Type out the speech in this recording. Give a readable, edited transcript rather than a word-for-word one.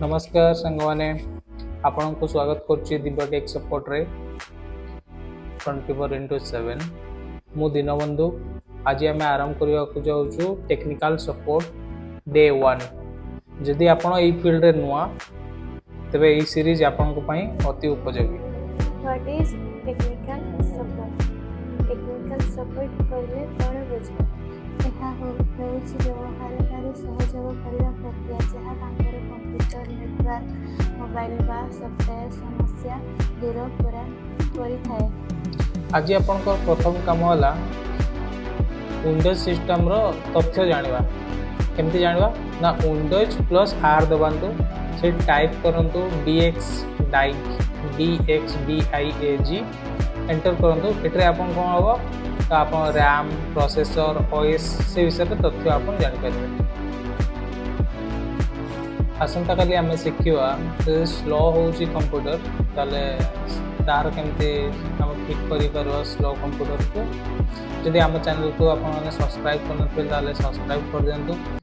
नमस्कार सांगवाने आपण को स्वागत करुच्ची दिव्य टेक सपोर्ट रे 24/7 मु दीनबंधु आज आम आरंभ करने को जाऊँ टेक्निकल सपोर्ट डे 1। जदि आपण ई फील्ड रे नुआ तेबे ई सीरीज आपण को पई अति उपयोगी। What is technical support? Technical support कहले कौन बुझे? ଏହା ହେଉଛି ବ୍ୟବହାରକାରୀ ସହଯୋଗ କରିବା ପ୍ରକ୍ରିୟା ଯାହା ତାଙ୍କର କମ୍ପ୍ୟୁଟର ନେଟୱାର୍କ ମୋବାଇଲ ବା ସଫ୍ଟୱେର ସମସ୍ୟା ଦୂର କରିଥାଏ। आज आपनकर प्रथम काम होला विंडोज सिस्टम रो तथ्य जानिबा। केमती जानिबा ना विंडोज प्लस आर दबांतु से टाइप करंतु DXDIAG एंटर करंतु एटरे आपन कोन होबो तो आप रैम प्रोसेसर ओएस से विषय में तथ्य आप जापर। आसंता काली आम शिखा स्लो हो कंप्यूटर ताले तार केमती आम ठीक कर स्लो कंप्यूटर को। जदि आम चैनल को आप सब्सक्राइब करते सब्सक्राइब कर दिंतु।